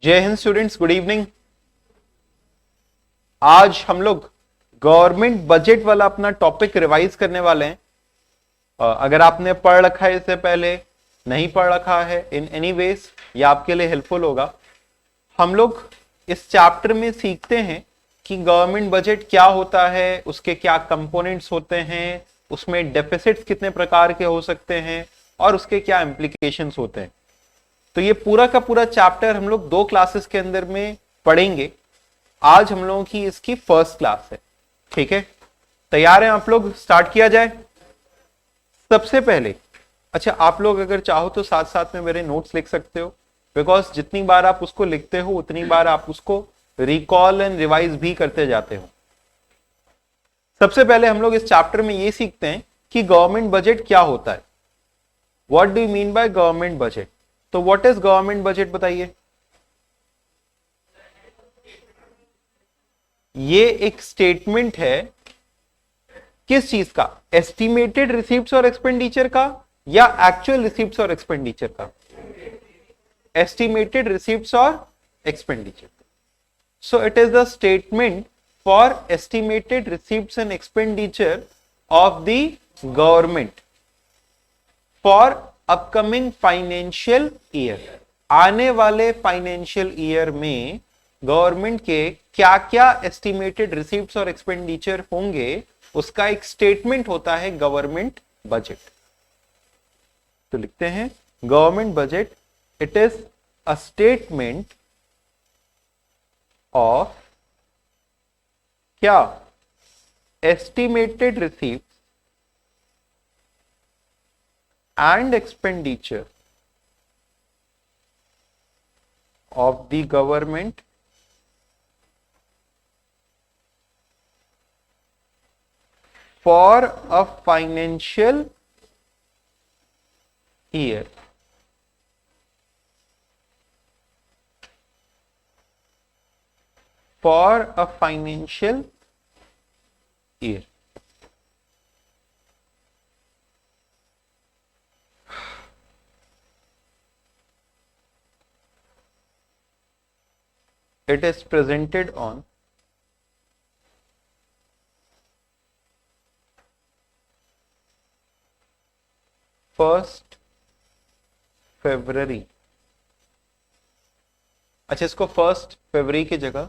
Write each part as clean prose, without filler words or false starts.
जय Hind students, good evening. आज हम लोग गवर्नमेंट बजट वाला अपना टॉपिक रिवाइज करने वाले हैं। अगर आपने पढ़ रखा है इससे पहले, नहीं पढ़ रखा है, इन एनी वेज ये आपके लिए हेल्पफुल होगा। हम लोग इस चैप्टर में सीखते हैं कि गवर्नमेंट बजट क्या होता है, उसके क्या कंपोनेंट्स होते हैं, उसमें डेफिसिट्स कितने प्रकार के हो सकते हैं और उसके क्या इंप्लीकेशंस होते हैं। तो ये पूरा का पूरा चैप्टर हम लोग 2 क्लासेस के अंदर में पढ़ेंगे। आज हम लोगों की इसकी फर्स्ट क्लास है। ठीक है, तैयार हैं आप लोग? स्टार्ट किया जाए। सबसे पहले अच्छा, आप लोग अगर चाहो तो साथ साथ में मेरे नोट्स लिख सकते हो, बिकॉज जितनी बार आप उसको लिखते हो उतनी बार आप उसको रिकॉल एंड रिवाइज भी करते जाते हो। सबसे पहले हम लोग इस चैप्टर में ये सीखते हैं कि गवर्नमेंट बजट क्या होता है। What do you mean by government budget? तो व्हाट इज गवर्नमेंट बजट बताइए। ये एक स्टेटमेंट है किस चीज का? एस्टिमेटेड रिसीप्ट्स और एक्सपेंडिचर का या एक्चुअल रिसीप्ट्स और एक्सपेंडिचर का? एस्टिमेटेड रिसीप्ट्स और expenditure. So it is the statement for estimated receipts and expenditure of the government for upcoming financial year. आने वाले फाइनेंशियल ईयर में गवर्नमेंट के क्या क्या एस्टिमेटेड रिसीप्ट्स और एक्सपेंडिचर होंगे, उसका एक स्टेटमेंट होता है गवर्नमेंट बजट। तो लिखते हैं government budget, it is a statement of क्या? Estimated receipt and expenditure of the government for a financial year. For a financial year. It is presented on February 1। अच्छा, इसको 1 फरवरी की जगह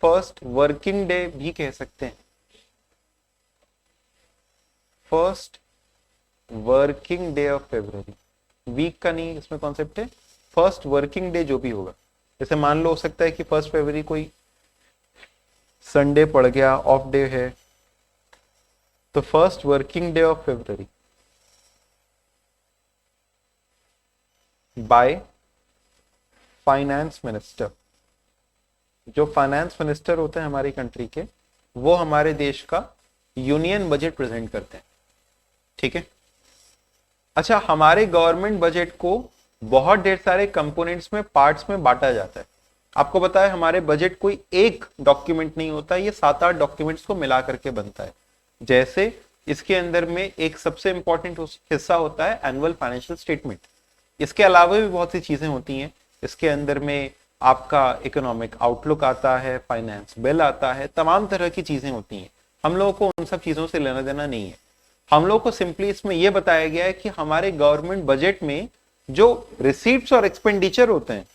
फर्स्ट वर्किंग डे भी कह सकते हैं। First working day of February. Week का नहीं इसमें कॉन्सेप्ट है, फर्स्ट वर्किंग डे जो भी होगा। जैसे मान लो हो सकता है कि 1 फरवरी कोई संडे पड़ गया, ऑफ डे है, तो first working day of February by finance minister. जो फाइनेंस मिनिस्टर होते हैं हमारी कंट्री के, वो हमारे देश का यूनियन बजट प्रेजेंट करते हैं। ठीक है। अच्छा, हमारे गवर्नमेंट बजट को बहुत ढेर सारे कंपोनेंट्स में, पार्ट्स में बांटा जाता है। आपको पता है हमारे बजट कोई एक डॉक्यूमेंट नहीं होता, ये 7-8 डॉक्यूमेंट्स को मिला करके बनता है। जैसे इसके अंदर में एक सबसे इंपॉर्टेंट हिस्सा होता है एनुअल फाइनेंशियल स्टेटमेंट। इसके अलावा भी बहुत सी चीजें होती हैं। इसके अंदर में आपका इकोनॉमिक आउटलुक आता है, फाइनेंस बिल आता है, तमाम तरह की चीजें होती हैं। हम लोगों को उन सब चीजों से लेना देना नहीं है। हम लोग को सिंपली इसमें यह बताया गया है कि हमारे गवर्नमेंट बजट में जो रिसीप्ट्स और एक्सपेंडिचर होते हैं,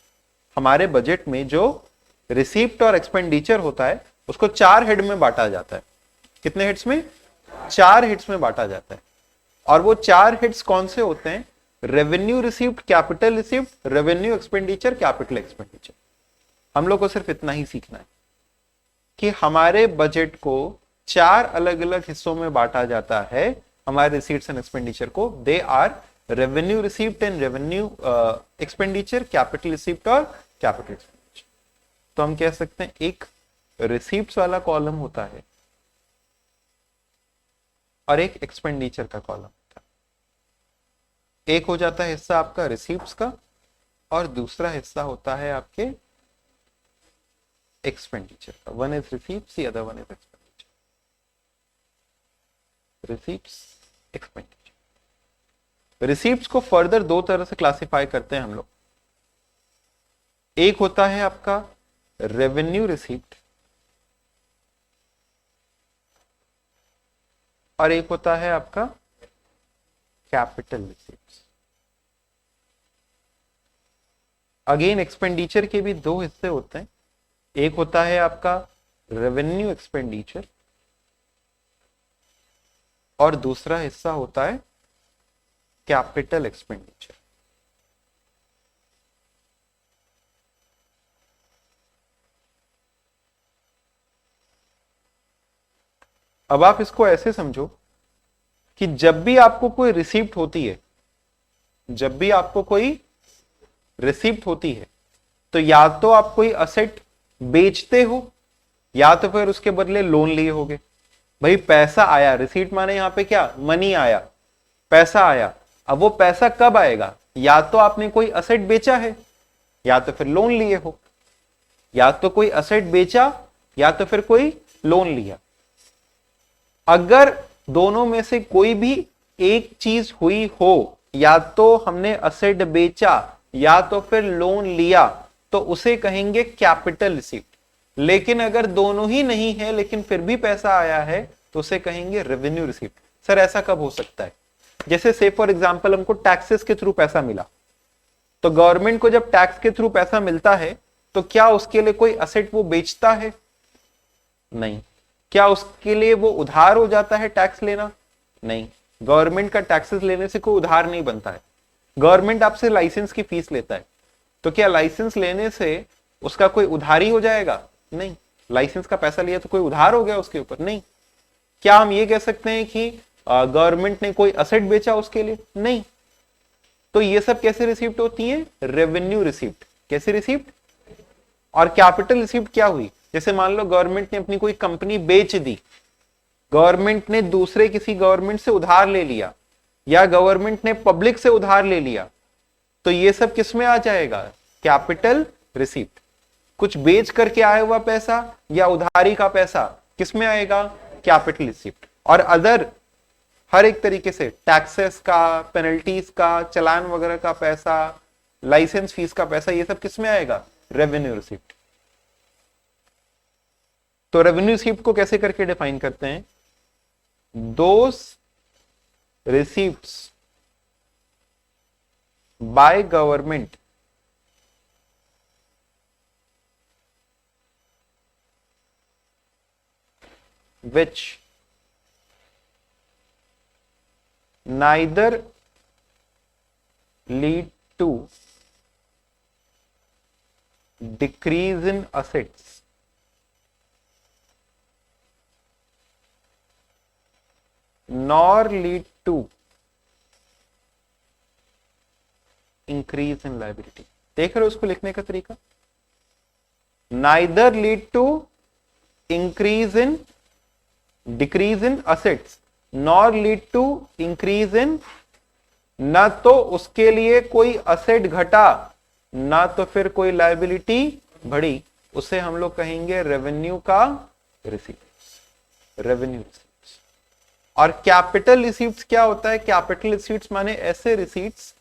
हमारे बजट में जो रिसीप्ट और एक्सपेंडिचर होता है उसको 4 हेड में बांटा जाता है। कितने हेड्स में? 4 हेड्स में बांटा जाता है। और वो 4 हेड्स कौन से होते हैं? Revenue receipt, capital receipt, revenue expenditure, capital expenditure. हम लोग को सिर्फ इतना ही सीखना है कि हमारे बजट को 4 अलग अलग हिस्सों में बांटा जाता है। हमारे रिसीट्स एंड एक्सपेंडिचर को, they are revenue receipt and revenue expenditure, capital receipt और कैपिटल एक्सपेंडिचर। तो हम कह सकते हैं एक रिसीप्ट्स वाला कॉलम होता है और एक एक्सपेंडिचर का कॉलम होता है। एक हो जाता है हिस्सा आपका रिसीप्ट्स का और दूसरा हिस्सा होता है आपके एक्सपेंडिचर का। One is receipts, the other one is expenditure. Receipts, expenditure. Receipts को फर्दर 2 तरह से क्लासिफाई करते हैं हम लोग। एक होता है आपका रेवेन्यू रिसीप्ट और एक होता है आपका कैपिटल रिसीप्ट। अगेन एक्सपेंडिचर के भी दो हिस्से होते हैं, एक होता है आपका रेवेन्यू एक्सपेंडिचर और दूसरा हिस्सा होता है कैपिटल एक्सपेंडिचर। अब आप इसको ऐसे समझो कि जब भी आपको कोई रिसीप्ट होती है, जब भी आपको कोई रिसीप्ट होती है, तो या तो आप कोई असेट बेचते हो या तो फिर उसके बदले लोन लिए होगे। भाई पैसा आया, रिसीप्ट माने यहां पे क्या, मनी आया, पैसा आया। अब वो पैसा कब आएगा, या तो आपने कोई असेट बेचा है या तो फिर लोन लिए हो, या तो कोई असेट बेचा या तो फिर कोई लोन लिया। अगर दोनों में से कोई भी एक चीज हुई हो, या तो हमने असेट बेचा या तो फिर लोन लिया, तो उसे कहेंगे कैपिटल रिसीप्ट। लेकिन अगर दोनों ही नहीं है लेकिन फिर भी पैसा आया है तो उसे कहेंगे रेवेन्यू रिसीप्ट। सर ऐसा कब हो सकता है, जैसे से फॉर एग्जांपल हमको टैक्सेस के थ्रू पैसा मिला, तो गवर्नमेंट को जब टैक्स के थ्रू पैसा मिलता है तो क्या उसके लिए कोई असेट वो बेचता है, नहीं। क्या उसके लिए वो उधार हो जाता है टैक्स लेना, नहीं। गवर्नमेंट का टैक्सेस लेने से कोई उधार नहीं बनता है। गवर्नमेंट आपसे लाइसेंस की फीस लेता है, तो क्या लाइसेंस लेने से उसका कोई उधारी हो जाएगा, नहीं। लाइसेंस का पैसा लिया तो कोई उधार हो गया उसके ऊपर, नहीं। क्या हम ये कह सकते हैं कि गवर्नमेंट ने कोई असेट बेचा उसके लिए, नहीं। तो ये सब कैसे रिसीप्ट होती है, रेवेन्यू रिसीप्ट। कैसे रिसीप्ट। और कैपिटल रिसीप्ट क्या हुई, जैसे मान लो गवर्नमेंट ने अपनी कोई कंपनी बेच दी, गवर्नमेंट ने दूसरे किसी गवर्नमेंट से उधार ले लिया, या गवर्नमेंट ने पब्लिक से उधार ले लिया, तो ये सब किस में आ जाएगा, कैपिटल रिसीप्ट। कुछ बेच करके आया हुआ पैसा या उधारी का पैसा किस में आएगा, कैपिटल रिसीप्ट। और अदर हर एक तरीके से टैक्सेस का, पेनल्टीज का, चालान वगैरह का पैसा, लाइसेंस फीस का पैसा, ये सब किस में आएगा, रेवेन्यू रिसीप्ट। तो रेवेन्यू रिसीप्ट को कैसे करके डिफाइन करते हैं, those receipts by government which neither lead to decrease in assets nor lead to increase in liability। देख रहे हो उसको लिखने का तरीका, neither lead to increase in decrease in assets nor lead to increase in, ना तो उसके लिए कोई असेट घटा ना तो फिर कोई लायबिलिटी बढ़ी, उसे हम लोग कहेंगे रेवेन्यू का रिसीप्ट, रेवेन्यू रिसीप्ट। और कैपिटल रिसीप्ट्स क्या होता है, कैपिटल रिसीप्ट्स माने ऐसे रिसीप्ट्स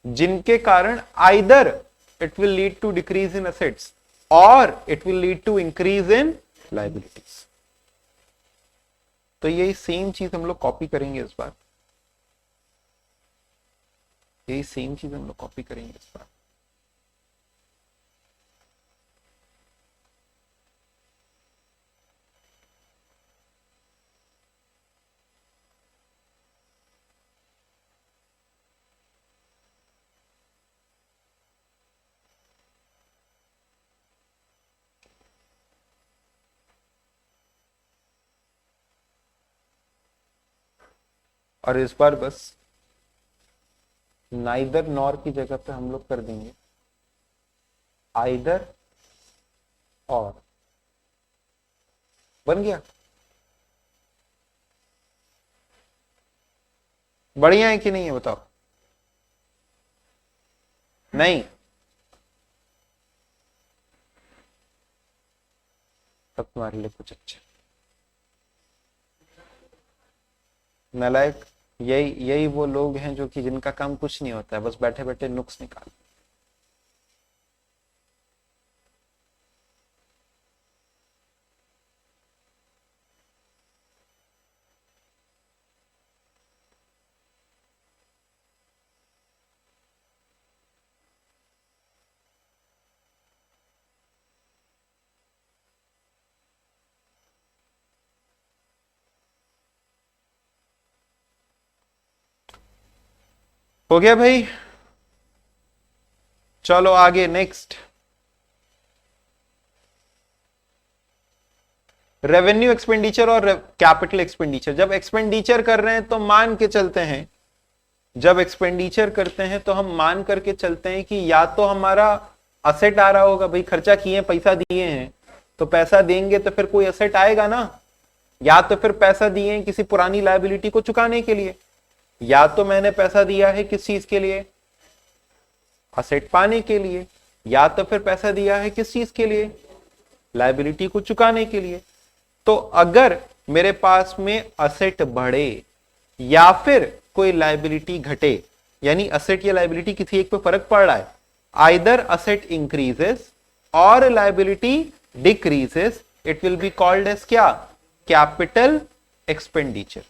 जिनके कारण either it will lead to decrease in assets और it will lead to increase in liabilities. तो यही सेम चीज हम लोग कॉपी करेंगे इस बार, यही सेम चीज हम लोग कॉपी करेंगे इस बार। और इस बार बस नाइदर नॉर की जगह पे हम लोग कर देंगे आइदर और। बन गया, बढ़िया है कि नहीं है बताओ, नहीं तब तुम्हारे लिए कुछ अच्छा। नालायक यही यही वो लोग हैं जो कि जिनका काम कुछ नहीं होता है, बस बैठे बैठे नुक्स निकाल। हो गया भाई, चलो आगे नेक्स्ट। रेवेन्यू एक्सपेंडिचर और कैपिटल एक्सपेंडिचर। जब एक्सपेंडिचर कर रहे हैं तो मान के चलते हैं, जब एक्सपेंडिचर करते हैं तो हम मान करके चलते हैं कि या तो हमारा असेट आ रहा होगा, भाई खर्चा किए पैसा दिए हैं तो पैसा देंगे तो फिर कोई असेट आएगा ना, या तो फिर पैसा दिए हैं किसी पुरानी लायबिलिटी को चुकाने के लिए, या तो मैंने पैसा दिया है किस चीज के लिए, असेट पाने के लिए, या तो फिर पैसा दिया है किस चीज के लिए, लायबिलिटी को चुकाने के लिए। तो अगर मेरे पास में असेट बढ़े या फिर कोई लायबिलिटी घटे, यानी असेट या लायबिलिटी किसी एक पे फर्क पड़ रहा है, आइदर असेट इंक्रीजेस और liability decreases, it will be called as क्या, capital expenditure.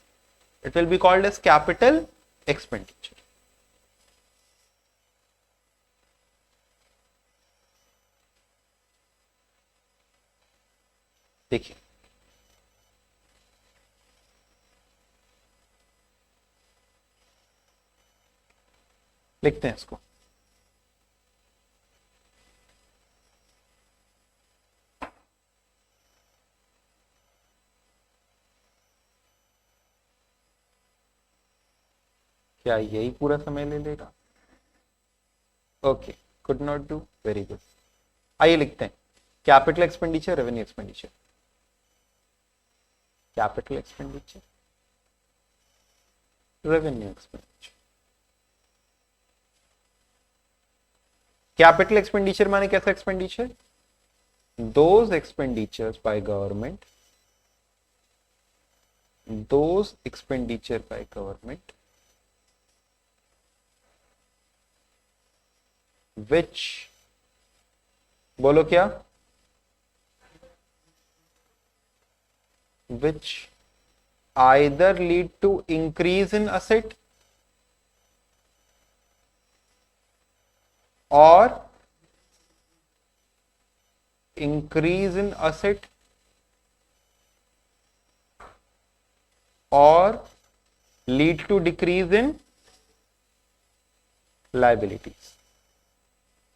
It will be called as capital expenditure. देखिए लिखते हैं इसको। क्या यही पूरा समय ले लेगा? Okay, could not do, very good. आइए लिखते हैं capital expenditure, revenue expenditure. Capital expenditure, revenue expenditure. Capital expenditure माने कैसा expenditure? Those expenditures by government, those expenditure by government which, बोलो क्या, which either lead to increase in asset or increase in asset or lead to decrease in liabilities,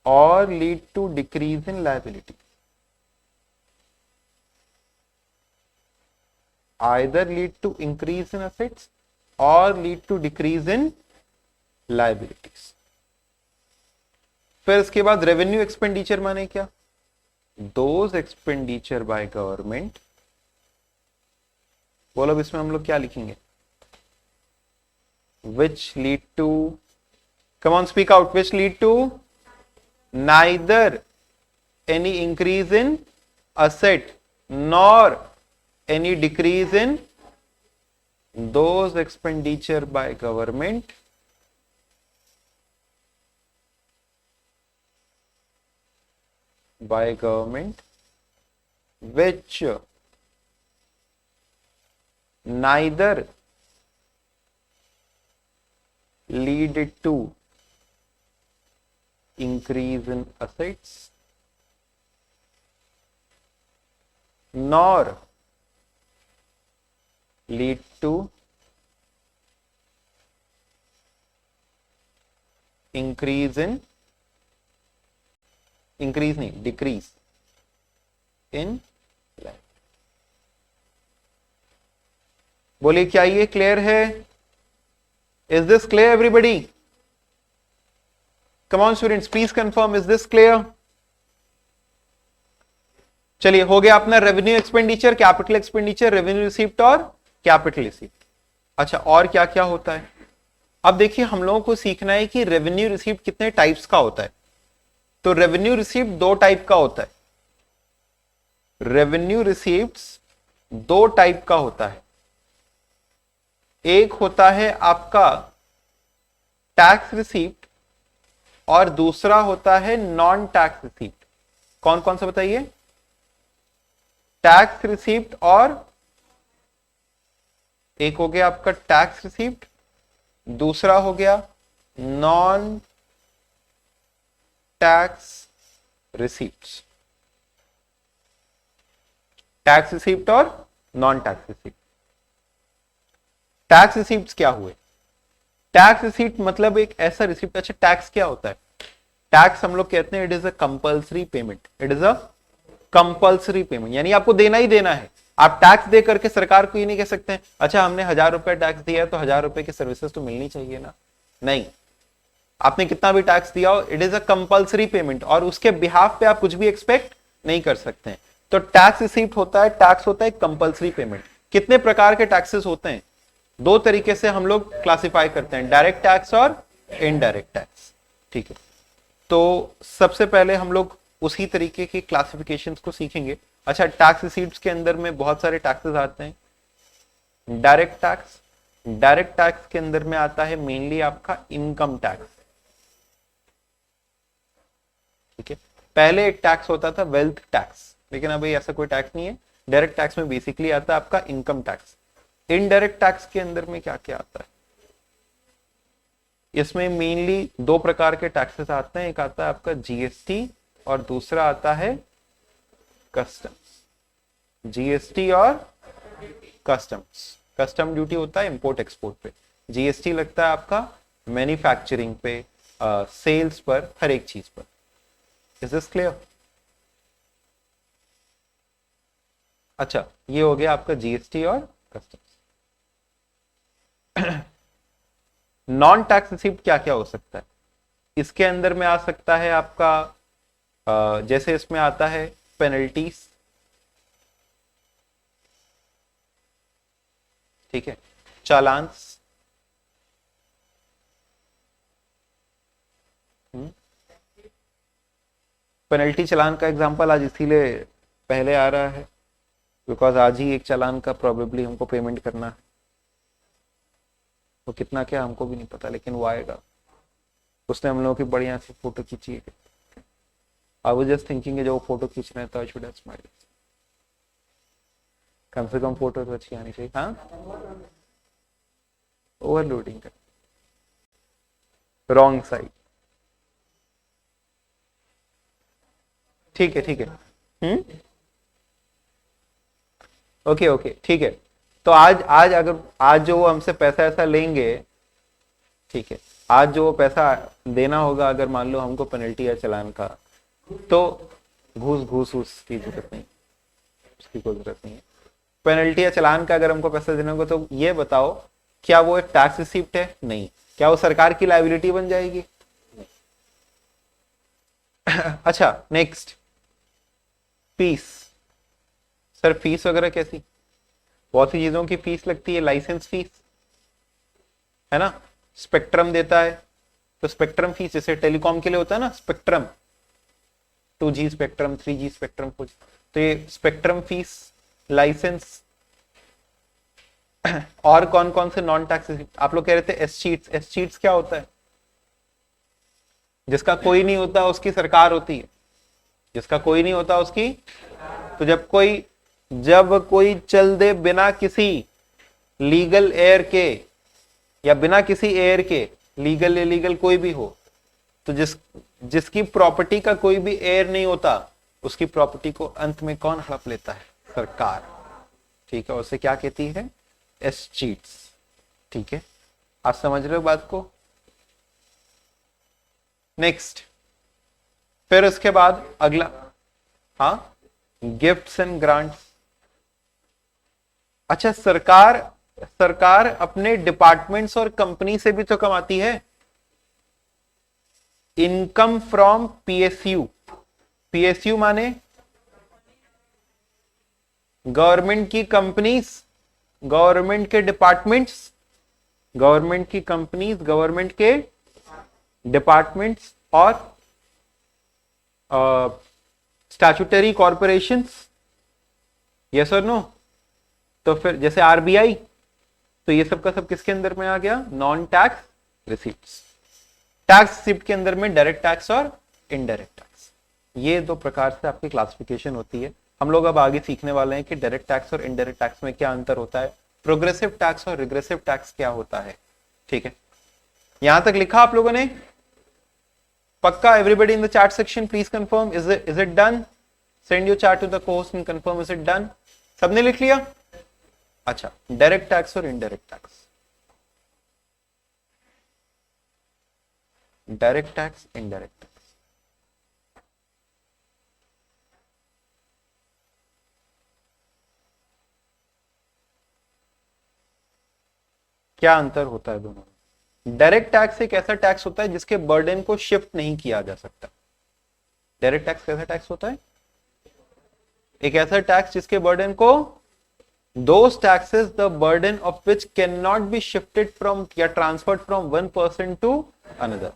or lead to decrease in liability, either lead to increase in assets or lead to decrease in liabilities। फिर इसके बाद revenue expenditure माने क्या? Those expenditure by government. बोलो अब इसमें हम लोग क्या लिखेंगे? Which lead to, come on speak out, which lead to neither any increase in asset nor any decrease in those expenditure by government which neither lead to increase in assets nor lead to increase नहीं, decrease in life। बोलिए क्या ये clear है? Is this clear everybody? Come on students, please confirm, is this clear? चलिए हो गया अपना revenue expenditure, capital expenditure, revenue receipt और कैपिटल रिसीप्ट। अच्छा और क्या क्या होता है? अब देखिए हम लोगों को सीखना है कि रेवेन्यू रिसीप्ट कितने टाइप्स का होता है। तो रेवेन्यू रिसीप्ट दो टाइप का होता है। रेवेन्यू रिसीप्ट्स दो टाइप का होता है। एक होता है आपका टैक्स रिसीप्ट और दूसरा होता है नॉन टैक्स रिसीप्ट। कौन कौन सा बताइए? टैक्स रिसीप्ट और एक हो गया आपका टैक्स रिसीप्ट, दूसरा हो गया non tax receipts. Tax receipt और non tax receipt. Tax receipts क्या हुए? टैक्स रिसीट मतलब एक ऐसा रिसिप्ट। अच्छा, टैक्स क्या होता है? टैक्स हम लोग कहते हैं it is a compulsory payment. It is a compulsory payment, यानी आपको देना ही देना है। आप टैक्स दे करके सरकार को ये नहीं कह सकते हैं अच्छा हमने 1,000 रुपए टैक्स दिया है तो 1,000 रुपए की सर्विसेज तो मिलनी चाहिए ना। नहीं, आपने कितना भी टैक्स दिया हो, it is a compulsory payment, और उसके बिहाफ पे आप कुछ भी एक्सपेक्ट नहीं कर सकते हैं। तो टैक्स रिसीप्ट होता है, टैक्स होता है कंपल्सरी पेमेंट। कितने प्रकार के टैक्सेस होते हैं? दो तरीके से हम लोग क्लासिफाई करते हैं, डायरेक्ट टैक्स और इनडायरेक्ट टैक्स। ठीक है, तो सबसे पहले हम लोग उसी तरीके की क्लासिफिकेशन को सीखेंगे। अच्छा, टैक्स रिसीट्स के अंदर में बहुत सारे टैक्सेस आते हैं। डायरेक्ट टैक्स, डायरेक्ट टैक्स के अंदर में आता है मेनली आपका इनकम टैक्स। ठीक है, पहले एक टैक्स होता था वेल्थ टैक्स, लेकिन अभी ऐसा कोई टैक्स नहीं है। डायरेक्ट टैक्स में बेसिकली आता है आपका इनकम टैक्स। इनडायरेक्ट टैक्स के अंदर में क्या क्या आता है? इसमें मेनली दो प्रकार के टैक्सेस आते हैं, एक आता है आपका जीएसटी और दूसरा आता है कस्टम्स। जीएसटी और कस्टम्स। कस्टम ड्यूटी होता है इंपोर्ट एक्सपोर्ट पे, जीएसटी लगता है आपका मैन्युफैक्चरिंग पे, सेल्स पर, हर एक चीज पर। Is this clear? अच्छा, ये हो गया आपका जीएसटी और कस्टम्स। नॉन टैक्स रिसीप्ट क्या क्या हो सकता है? इसके अंदर में आ सकता है आपका जैसे इसमें आता है पेनल्टीज। ठीक है, चालान्स, पेनल्टी चालान का एग्जांपल आज इसीलिए पहले आ रहा है बिकॉज आज ही एक चालान का प्रोबेबली हमको पेमेंट करना है। तो कितना क्या हमको भी नहीं पता, लेकिन वो आएगा। उसने हम लोगों की बढ़िया सी फोटो खींची है। आई वाज जस्ट थिंकिंग जब वो फोटो खींच रहे हैं तो आई शुड हैव स्माइल्ड। कम से कम फोटो तो अच्छी आनी चाहिए। हाँ, ओवरलोडिंग कर, रॉन्ग साइड। ठीक है, ठीक है। ओके ओके, ठीक है। तो आज आज अगर आज जो वो हमसे पैसा ऐसा लेंगे, ठीक है, आज जो वो पैसा देना होगा, अगर मान लो हमको पेनल्टी है चालान का, तो घूस घूस उसकी जरूरत नहीं, उसकी कोई जरूरत नहीं है। पेनल्टी या चालान का अगर हमको पैसा देना होगा तो ये बताओ क्या वो एक टैक्स रिसीप्ट है? नहीं। क्या वो सरकार की लायबिलिटी बन जाएगी? अच्छा, नेक्स्ट, फीस। सर फीस वगैरह कैसी? बहुत सी चीजों की फीस लगती है। लाइसेंस फीस है ना, स्पेक्ट्रम देता है तो स्पेक्ट्रम फीस, जैसे टेलीकॉम के लिए होता है ना spectrum, 2G spectrum, 3G spectrum, कुछ तो ये स्पेक्ट्रम फीस, लाइसेंस। और कौन कौन से नॉन टैक्स? आप लोग कह रहे थे एस चीट्स क्या होता है? जिसका कोई नहीं होता उसकी सरकार होती है, जिसका कोई नहीं होता उसकी। तो जब कोई चल दे बिना किसी लीगल एयर के, या बिना किसी एयर के, लीगल इलीगल कोई भी हो, तो जिसकी प्रॉपर्टी का कोई भी एयर नहीं होता, उसकी प्रॉपर्टी को अंत में कौन हड़प लेता है? सरकार। ठीक है, उसे क्या कहती है? S cheats. ठीक है, आप समझ रहे हो बात को? नेक्स्ट, फिर उसके बाद अगला, हाँ, गिफ्ट्स एंड ग्रांट्स। अच्छा, सरकार अपने डिपार्टमेंट्स और कंपनी से भी तो कमाती है। Income from PSU. पीएसयू माने गवर्नमेंट की कंपनीज, गवर्नमेंट के डिपार्टमेंट्स, गवर्नमेंट की कंपनीज, गवर्नमेंट के डिपार्टमेंट्स और स्टैट्यूटरी कॉर्पोरेशंस। यस और नो? तो फिर जैसे आरबीआई, तो ये सब का सब किसके अंदर में आ गया? Non tax receipts. Tax receipt के अंदर में डायरेक्ट टैक्स और इनडायरेक्ट टैक्स, ये दो प्रकार से आपकी क्लासिफिकेशन होती है। हम लोग अब आगे सीखने वाले हैं कि डायरेक्ट टैक्स और इनडायरेक्ट टैक्स में क्या अंतर होता है, प्रोग्रेसिव टैक्स और रिग्रेसिव टैक्स क्या होता है। ठीक है, यहां तक लिखा आप लोगों ने? पक्का? Everybody in the chat section please confirm, is it done? Send your chat to the cohost and confirm is it done. सबने लिख लिया? अच्छा, डायरेक्ट टैक्स और indirect tax. Direct tax, indirect tax. क्या अंतर होता है दोनों में? डायरेक्ट टैक्स एक ऐसा टैक्स होता है जिसके बर्डन को शिफ्ट नहीं किया जा सकता। डायरेक्ट टैक्स कैसा टैक्स होता है? एक ऐसा टैक्स जिसके बर्डन को, those taxes the burden of which cannot be shifted from या transferred from one person to another,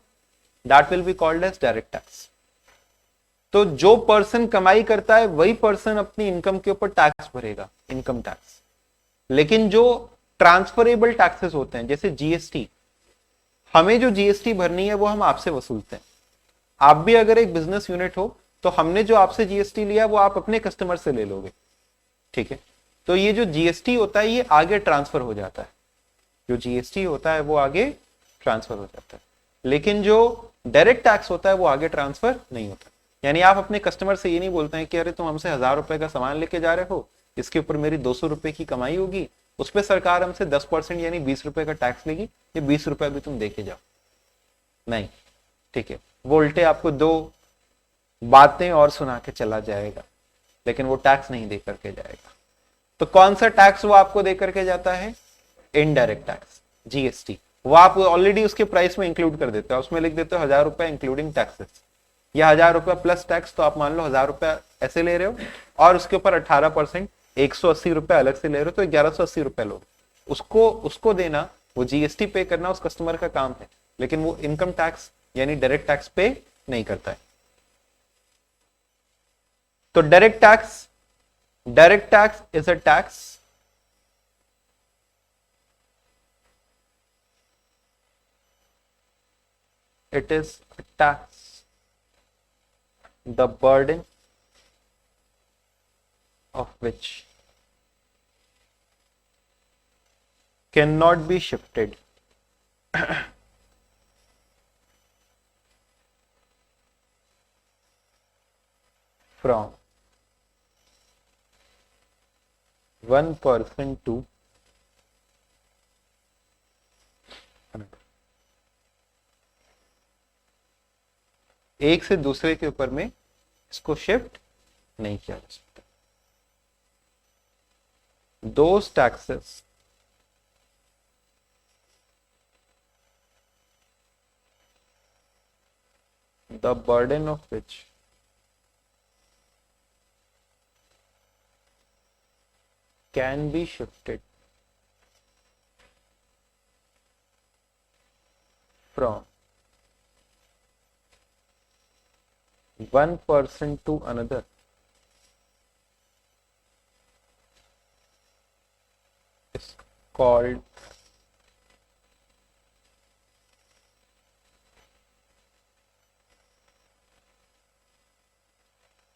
that will be called as direct tax। तो जो पर्सन कमाई करता है वही पर्सन अपनी इनकम के ऊपर टैक्स भरेगा, इनकम टैक्स। लेकिन जो ट्रांसफरेबल टैक्सेस होते हैं जैसे जीएसटी, हमें जो जीएसटी भरनी है वो हम आपसे वसूलते हैं। आप भी अगर एक बिजनेस यूनिट हो तो हमने जो आपसे जीएसटी लिया वो आप अपने कस्टमर से ले लोगे, ठीक है। तो ये जो जीएसटी होता है ये आगे ट्रांसफर हो जाता है, जो जीएसटी होता है वो आगे ट्रांसफर हो जाता है। लेकिन जो डायरेक्ट टैक्स होता है वो आगे ट्रांसफर नहीं होता। यानी आप अपने कस्टमर से ये नहीं बोलते हैं कि अरे तुम हमसे 1000 रुपए का सामान लेके जा रहे हो, इसके ऊपर मेरी 200 रुपए की कमाई होगी, उस पर सरकार हमसे 10% यानी 20 रुपए का टैक्स लेगी, ये 20 रुपए भी तुम देके जाओ, नहीं, ठीक है। वो उल्टे आपको 2 बातें और सुना के चला जाएगा, लेकिन वो टैक्स नहीं दे करके जाएगा। तो कौन सा टैक्स वो आपको दे करके जाता है? Indirect tax, GST. वो आप ऑलरेडी उसके प्राइस में इंक्लूड कर देते हो, उसमें लिख देते हो 1000 रुपए इंक्लूडिंग टैक्सेस, या 1000 रुपए प्लस टैक्स। तो आप मान लो 1000 रुपए ऐसे ले रहे हो और उसके ऊपर 18% 180 रुपए अलग से ले रहे हो, तो 1180 रुपए लो। उसको देना, वो जीएसटी पे करना उस कस्टमर का काम है, लेकिन वो इनकम टैक्स यानी डायरेक्ट टैक्स पे नहीं करता है। तो direct tax is a tax it is a tax the burden of which cannot be shifted from one person to another। एक से दूसरे के ऊपर में इसको शिफ्ट नहीं किया जा सकता। Those taxes the burden of which can be shifted from one person to another is called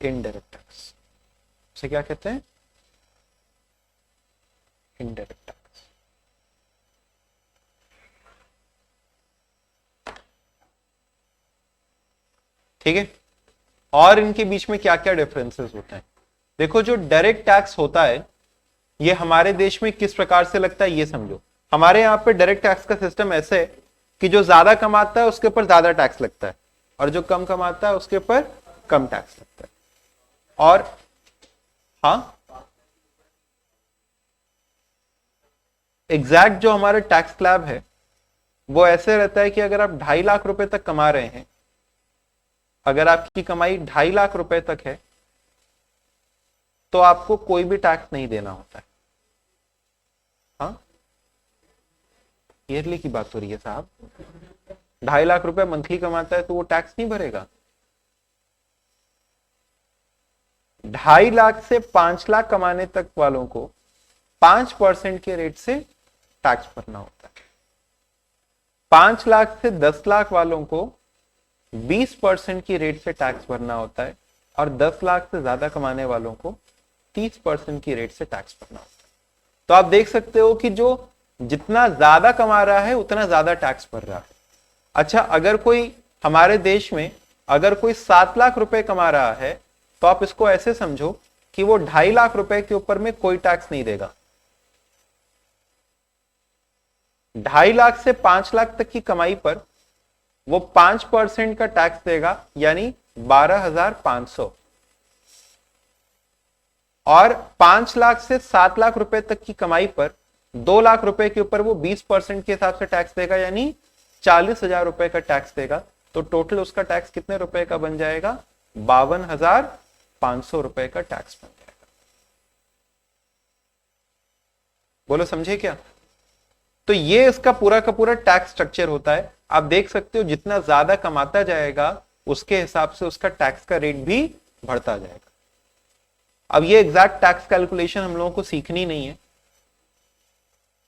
indirect tax. इसे क्या कहते हैं? Indirect tax. ठीक है। और इनके बीच में क्या क्या डिफरेंसेस होते हैं? देखो, जो डायरेक्ट टैक्स होता है ये हमारे देश में किस प्रकार से लगता है ये समझो। हमारे यहाँ पे डायरेक्ट टैक्स का सिस्टम ऐसे है कि जो ज्यादा कमाता है उसके ऊपर ज्यादा टैक्स लगता है और जो कम कमाता है उसके ऊपर कम टैक्स लगता है। और हाँ, एग्जैक्ट जो हमारा टैक्स स्लैब है वो ऐसे रहता है कि अगर आप 2.5 लाख रुपए तक कमा रहे हैं, अगर आपकी कमाई 2.5 लाख रुपए तक है तो आपको कोई भी टैक्स नहीं देना होता है। हाँ, ईयरली की बात हो रही है साहब। 2.5 लाख रुपए मंथली कमाता है तो वो टैक्स नहीं भरेगा। 2.5 लाख से 5 लाख कमाने तक वालों को 5% के रेट से टैक्स भरना होता है। 5 लाख से 10 लाख वालों को 20% की रेट से टैक्स भरना होता है और 10 लाख से ज्यादा कमाने वालों को 30% की रेट से टैक्स भरना होता है। तो आप देख सकते हो कि जो जितना ज्यादा कमा रहा है उतना ज्यादा टैक्स भर रहा है। अच्छा, अगर कोई हमारे देश में अगर कोई 7 लाख रुपए कमा रहा है तो आप इसको ऐसे समझो कि वो 2.5 लाख रुपए के ऊपर में कोई टैक्स नहीं देगा। 2.5 लाख से 5 लाख तक की कमाई पर वो 5% का टैक्स देगा, यानी 12,500। और 5 लाख से 7 लाख रुपए तक की कमाई पर 2 लाख रुपए के ऊपर वो 20% के हिसाब से टैक्स देगा, यानी 40,000 रुपए का टैक्स देगा। तो टोटल उसका टैक्स कितने रुपए का बन जाएगा? 52,500 रुपए का टैक्स बन जाएगा। बोलो समझे क्या? तो ये इसका पूरा का पूरा टैक्स स्ट्रक्चर होता है। आप देख सकते हो जितना ज्यादा कमाता जाएगा उसके हिसाब से उसका टैक्स का रेट भी बढ़ता जाएगा। अब ये एग्जैक्ट टैक्स कैलकुलेशन हम लोगों को सीखनी नहीं है,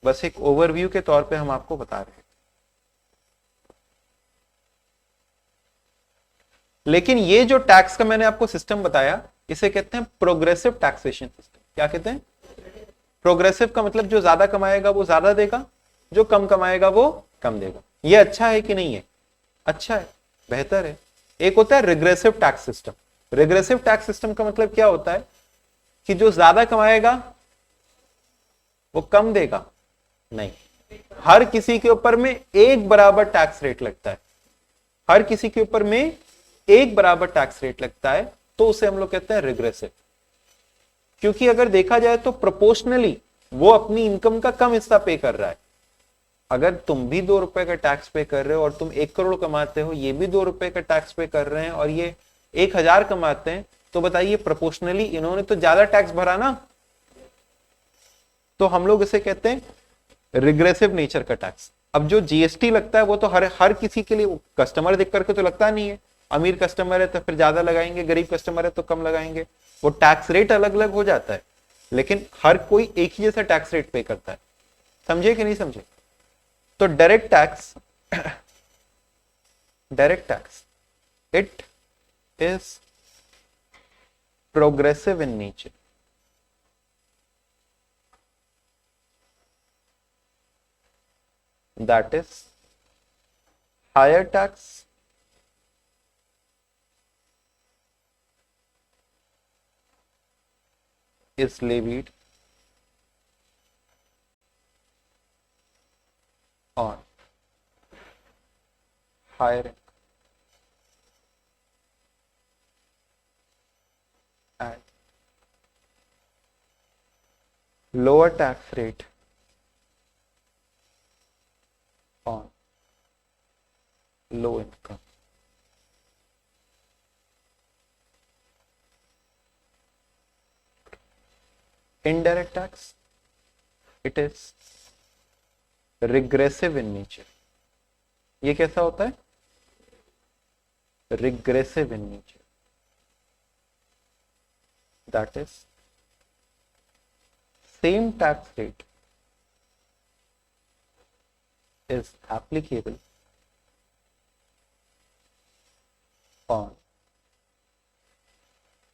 बस एक ओवरव्यू के तौर पे हम आपको बता रहे हैं। लेकिन ये जो टैक्स का मैंने आपको सिस्टम बताया, इसे कहते हैं प्रोग्रेसिव टैक्सेशन सिस्टम। क्या कहते हैं? प्रोग्रेसिव का मतलब जो ज्यादा कमाएगा वो ज्यादा देगा, जो कम कमाएगा वो कम देगा। ये अच्छा है कि नहीं है? अच्छा है, बेहतर है। एक होता है regressive tax system. Regressive tax system का मतलब क्या होता है कि जो ज्यादा कमाएगा वो कम देगा? नहीं, हर किसी के ऊपर में एक बराबर टैक्स रेट लगता है। हर किसी के ऊपर में एक बराबर टैक्स रेट लगता है, तो उसे हम लोग कहते हैं रिग्रेसिव। क्योंकि अगर देखा जाए तो प्रोपोर्शनली वो अपनी इनकम का कम हिस्सा पे कर रहा है। अगर तुम भी 2 रुपए का टैक्स पे कर रहे हो और तुम 1 करोड़ कमाते हो, ये भी 2 रुपए का टैक्स पे कर रहे हैं और ये 1,000 कमाते हैं, तो बताइए प्रोपोर्शनली इन्होंने तो ज्यादा टैक्स भरा ना। तो हम लोग इसे कहते हैं रिग्रेसिव नेचर का टैक्स। अब जो जीएसटी लगता है वो तो हर किसी के लिए, कस्टमर देख करके तो लगता नहीं है। अमीर कस्टमर है तो फिर ज्यादा लगाएंगे, गरीब कस्टमर है तो कम लगाएंगे। वो टैक्स रेट अलग अलग हो जाता है, लेकिन हर कोई एक ही जैसा टैक्स रेट पे करता है। समझे कि नहीं समझे? तो direct tax, direct tax it is progressive in nature. That is, higher tax is levied on higher income and lower tax rate on low income. Indirect tax, it is regressive in nature. ये कैसा होता है? Regressive in nature. That is, same tax rate is applicable on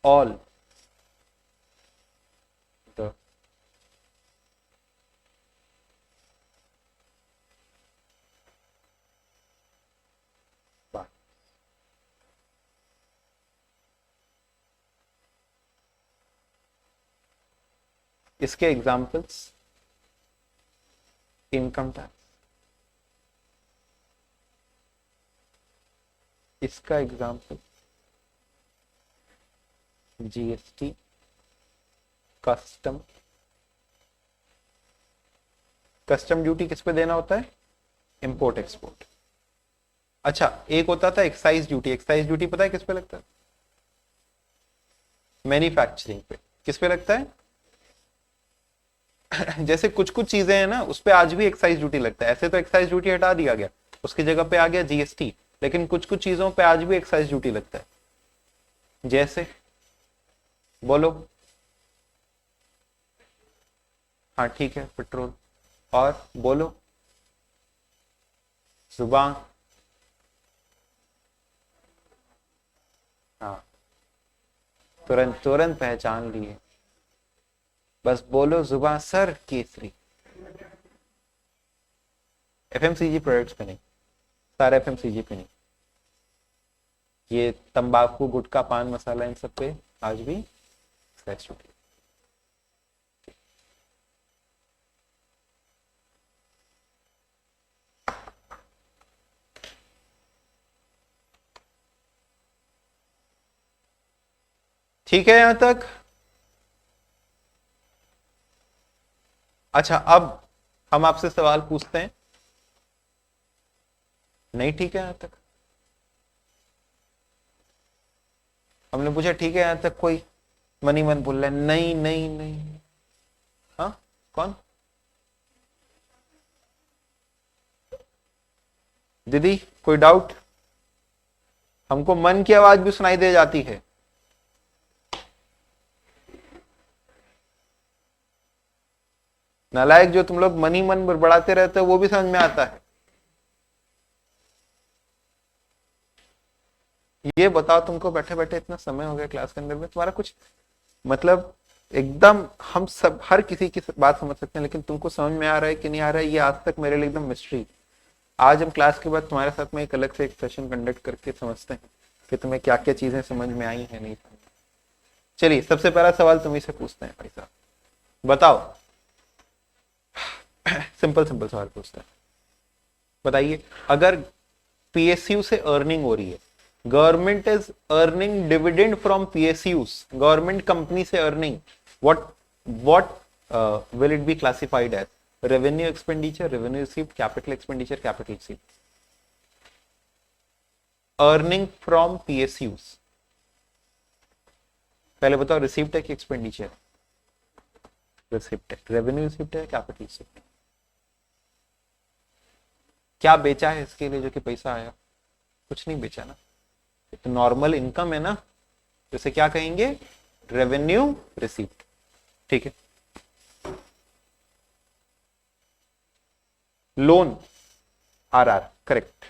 all the parts. इसके examples, income tax, इसका example GST, custom. Custom duty किस पे देना होता है? Import export. अच्छा, एक होता था एक्साइज ड्यूटी। एक्साइज ड्यूटी पता है किस पे लगता है? मैन्युफैक्चरिंग पे। किस पे लगता है? जैसे कुछ कुछ चीजें हैं ना, उस पे आज भी एक्साइज ड्यूटी लगता है। ऐसे तो एक्साइज ड्यूटी हटा दिया गया, उसकी जगह पे आ गया जीएसटी, लेकिन कुछ कुछ चीजों पे आज भी एक्साइज ड्यूटी लगता है। जैसे बोलो। हाँ ठीक है, पेट्रोल। और बोलो, जुबान। हाँ, तुरंत तुरंत पहचान लिए। बस बोलो, जुबान सर केसरी। एफएमसीजी प्रोडक्ट्स पे नहीं, सारे एफएमसीजी पे नहीं। ये तंबाकू, गुटखा, पान मसाला, इन सब पे आज भी एक्साइज ड्यूटी। ठीक है यहां तक? अच्छा, अब हम आपसे सवाल पूछते हैं। नहीं ठीक है यहां तक? हमने पूछा ठीक है यहां तक, कोई मनी मन बोल रहा है नहीं नहीं नहीं। हाँ, कौन? दीदी कोई डाउट? हमको मन की आवाज भी सुनाई दे जाती है। नालायक, जो तुम लोग मन ही मन बढ़ाते रहते हो वो भी समझ में आता है। ये बताओ, तुमको बैठे बैठे इतना समय हो गया क्लास के अंदर में, तुम्हारा कुछ मतलब एकदम, हम सब हर किसी की बात समझ सकते हैं, लेकिन तुमको समझ में आ रहा है कि नहीं आ रहा है, ये आज तक मेरे लिए एकदम मिस्ट्री। आज हम क्लास के बाद तुम्हारे साथ में एक अलग से एक सेशन कंडक्ट करके समझते हैं कि तुम्हें क्या क्या चीजें समझ में आई है नहीं। चलिए, सबसे पहला सवाल तुम्ही से पूछते हैं भाई साहब, बताओ। सिंपल सिंपल सवाल पूछते हैं, बताइए। अगर पीएसयू से अर्निंग हो रही है, government is earning dividend from PSUs, government company से earning, what what will it be classified as? Revenue expenditure, revenue received, capital expenditure, capital received? Earning from PSUs, पहले बताओ रिसीव्ड है कि एक्सपेंडिचर? रिसीव्ड है। Revenue received है, capital received? क्या बेचा है इसके लिए जो कि पैसा आया? कुछ नहीं बेचा ना, तो नॉर्मल इनकम है ना, तो इसे क्या कहेंगे? Revenue received. ठीक है। Loan, RR, correct.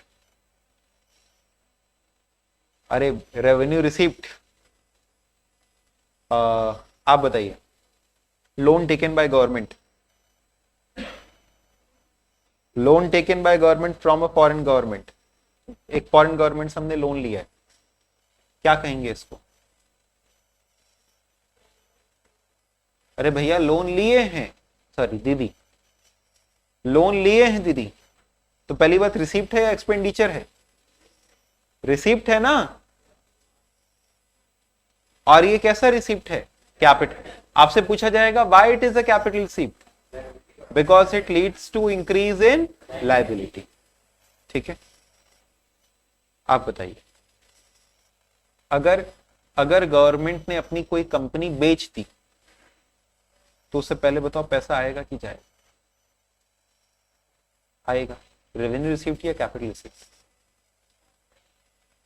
अरे रेवेन्यू रिसीव्ड, आप बताइए। Loan taken by government, loan taken by government from a foreign government, एक फॉरेन गवर्नमेंट से हमने लोन लिया है, क्या कहेंगे इसको? अरे भैया लोन लिए हैं, सॉरी दीदी, लोन लिए हैं दीदी, तो पहली बात रिसीप्ट है या एक्सपेंडिचर है? रिसीप्ट है ना। और ये कैसा रिसीप्ट है? कैपिटल। आपसे पूछा जाएगा why it is a capital receipt? Because it leads to increase in liability. ठीक है, आप बताइए। अगर अगर गवर्नमेंट ने अपनी कोई कंपनी बेच दी, तो उससे पहले बताओ पैसा आएगा कि जाएगा? आएगा। रेवेन्यू रिसीप्ट या कैपिटल रिसीप्ट?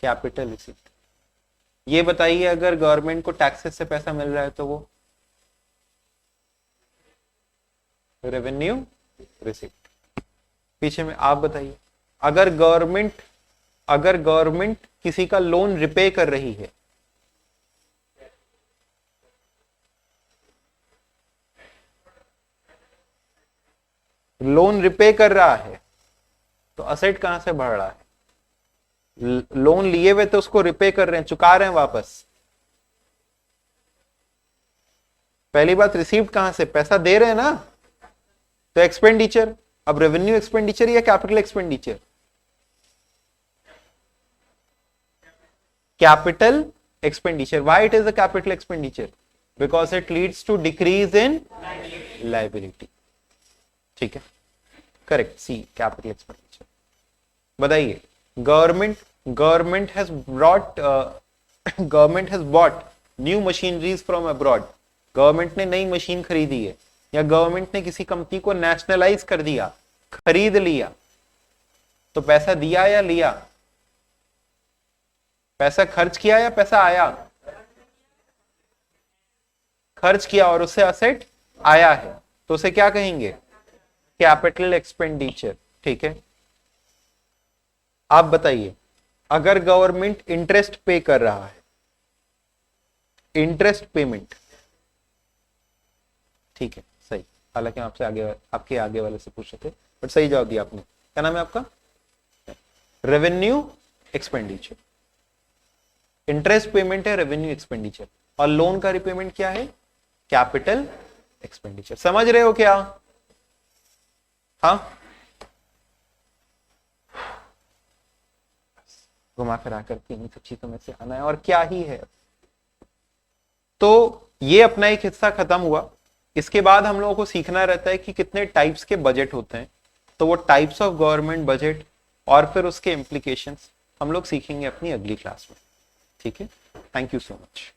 Capital receipt. ये बताइए, अगर गवर्नमेंट को टैक्सेस से पैसा मिल रहा है तो वो रेवेन्यू रिसीप्ट। पीछे में आप बताइए, अगर गवर्नमेंट किसी का लोन रिपे कर रही है, लोन रिपे कर रहा है, तो असेट कहां से बढ़ रहा है? लोन लिए हुए तो उसको रिपे कर रहे हैं, चुका रहे हैं वापस। पहली बात रिसीव्ड कहां से? पैसा दे रहे हैं ना, तो एक्सपेंडिचर। अब रेवेन्यू एक्सपेंडिचर या capital expenditure? Capital expenditure. Why it is a capital expenditure? Because it leads to decrease in liability. ठीक है, करेक्ट, सी कैपिटल एक्सपेंडिचर। बताइए, government has bought new machineries from abroad, government ने नई machine खरीदी है, या government ने किसी कंपनी को नेशनलाइज कर दिया, खरीद लिया, तो पैसा दिया या लिया? पैसा खर्च किया या पैसा आया? खर्च किया और उससे असेट आया है, तो उसे क्या कहेंगे? Capital expenditure. ठीक है, आप बताइए, अगर गवर्नमेंट इंटरेस्ट पे कर रहा है, इंटरेस्ट पेमेंट, ठीक है सही, हालांकि आपसे आपके आगे वाले से पूछ रहे थे, बट सही जवाब दिया आपने। क्या नाम है आपका? Revenue expenditure. इंटरेस्ट पेमेंट है रेवेन्यू एक्सपेंडिचर, और लोन का रिपेमेंट क्या है? Capital expenditure. समझ रहे हो क्या? हाँ, घुमा फिरा करके इन सब चीजों में से आना है, और क्या ही है। तो ये अपना एक हिस्सा खत्म हुआ। इसके बाद हम लोगों को सीखना रहता है कि कितने टाइप्स के बजट होते हैं, तो वो टाइप्स ऑफ गवर्नमेंट बजट और फिर उसके इम्प्लीकेशंस हम लोग सीखेंगे अपनी अगली क्लास में। ठीक है, थैंक यू सो मच।